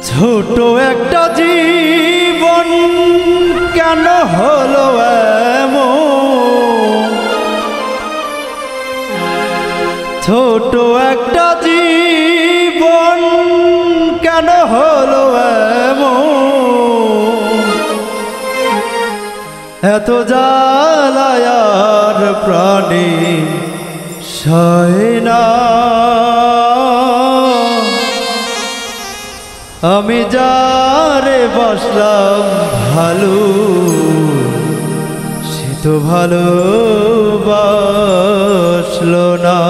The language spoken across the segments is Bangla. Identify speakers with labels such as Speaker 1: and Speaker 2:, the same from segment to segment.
Speaker 1: ছোট একটা জীবন কেন হলো এমন, ছোট একটা জীবন কেন হলো এমন, এত জ্বালায়ার প্রাণে সয় না। আমি যারে বাসলাম ভালো, সে তো ভালোবাসলো না।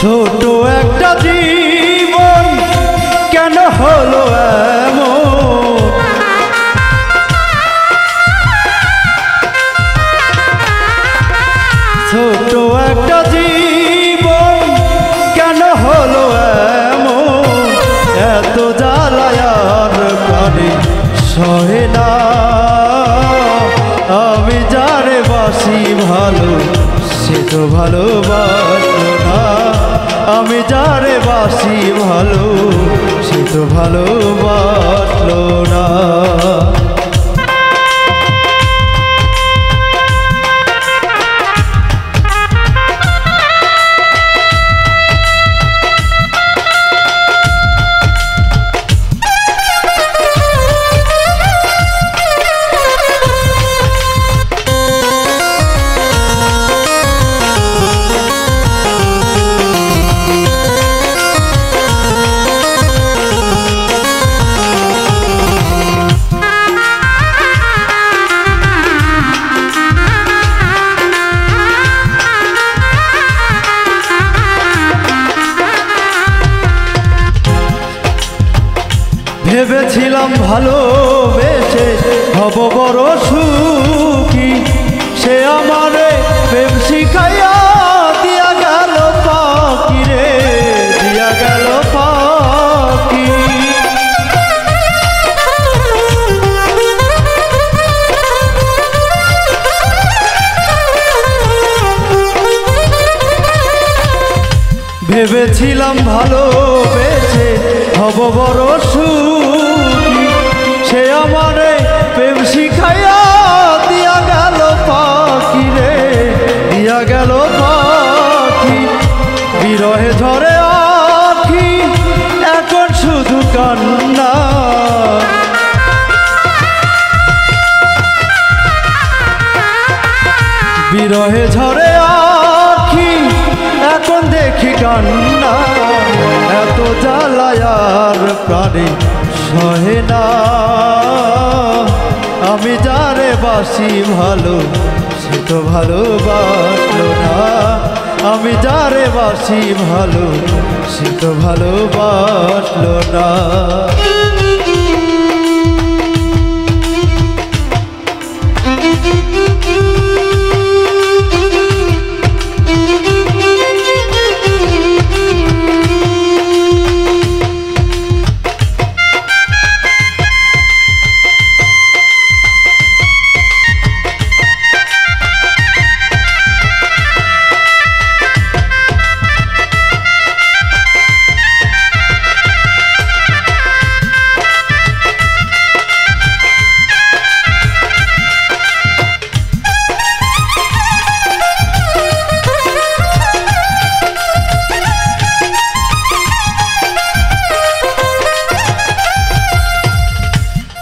Speaker 1: ছোট একটা জীবন কেন হলো এমন, ছোট একটা জীবন কেন হলো এমন, এত জ্বালায়ার প্রাণে সহে না। আমি যারে বাসি ভালো, সে তো ভালোবাসলো না। আমি যারে বাসি ভালো, সে তো ভালোবাসলো না। ভেবেছিলাম ভালোবেসে হব বড় সুখী, সে আমারে প্রেম শিখাইয়া দিয়া গেল পাখি রে, দিয়া গেল পাখি। ভেবেছিলাম ভালোবেসে হব বড় সুখী, সে আমারে প্রেম শিখাইয়া দিয়া গেল পাখি রে, দিয়া গেল পাখি। বিরহে ঝরে আখি এখন শুধু কান্না, বিরহে ঝরে আখি এখন দেখি কান্না। এত জ্বালায়ার প্রাণে সহে না। আমি যারে বাসি ভালো, সে তো ভালোবাসলো না। আমি যারে বাসি ভালো, সে তো ভালোবাসলো না।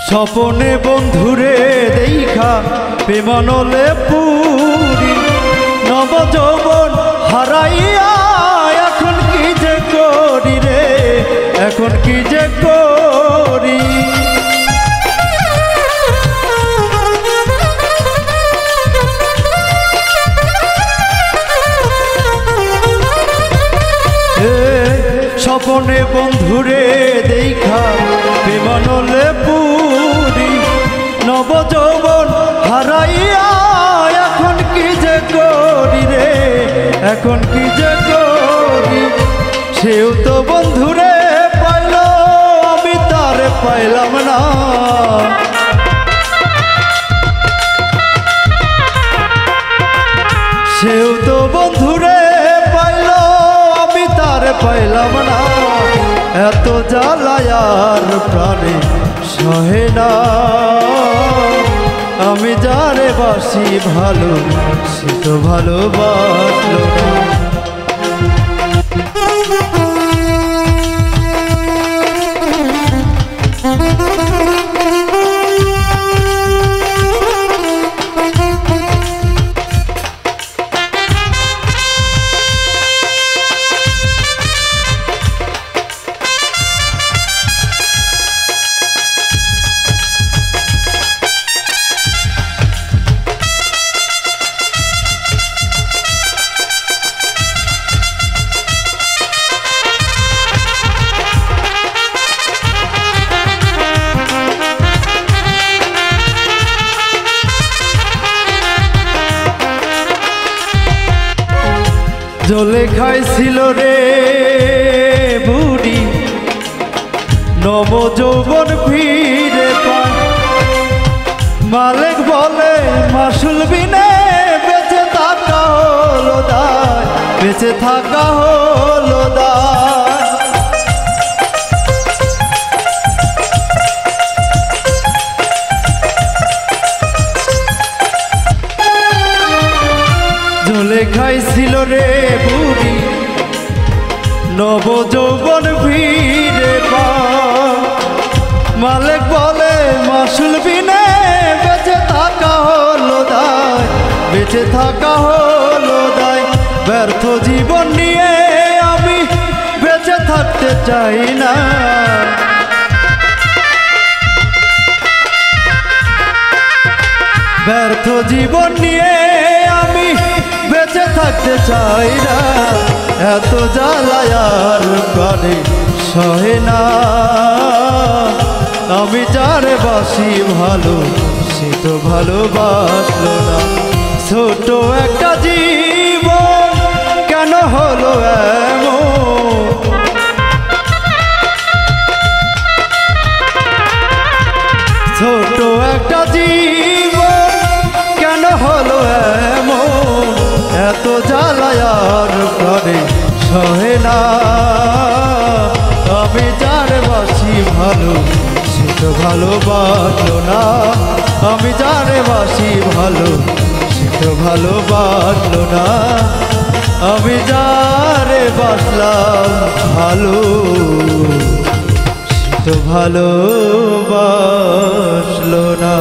Speaker 1: স্বপনে বন্ধুরে দেখা প্রেমানলে পুরি, নব যৌবন হারাইয়া এখন কি যে করি রে, এখন কি যে করি। স্বপনে বন্ধুরে দেখা প্রেমানলে পুরি, নব যৌবন হারা এখন কি যে করি। সেও তো বন্ধুরে পাইল, আমি তারে পাইলাম না। সেও তো বন্ধুরে পাইল, আমি তারে পাইলাম না। এত জ্বালায়ার প্রাণে সহে না। আমি যারে বাসি ভালো, সে তো ভালোবাসলো না। জলে খাইছিল রে বুড়ি, নব যৌবন ফিরে পায়। মালিক বলে মাসুল বিনে বেঁচে থাকা হলো দায়, বেঁচে থাকা হলো দায়। জলে খাইছিল রে বুড়ি, নব যৌবন ফিরে পায়। মালিক বলে মাসুল বিনে বেঁচে থাকা হলো দায়, বেঁচে থাকা হলো দায়। ব্যর্থ জীবন নিয়ে আমি বেঁচে থাকতে চাই না। ব্যর্থ জীবন নিয়ে আমি বেঁচে থাকতে চাই না। এত জ্বালায়ার প্রাণে সহে না। আমি যারে বাসি ভালো, সে তো ভালোবাসলো না। ছোট একটা জীবন কেন হলো এমন, ছোট একটা জীবন কেন হলো এমন। এত জ্বালায়ার প্রাণে সহে না। আমি যারে বাসি ভালো, সে তো ভালোবাসলো না। আমি যারে বাসি ভালো, সে তো ভালোবাসলো না। আমি যারে বাসলাম ভালো, সে তো ভালোবাসলো না।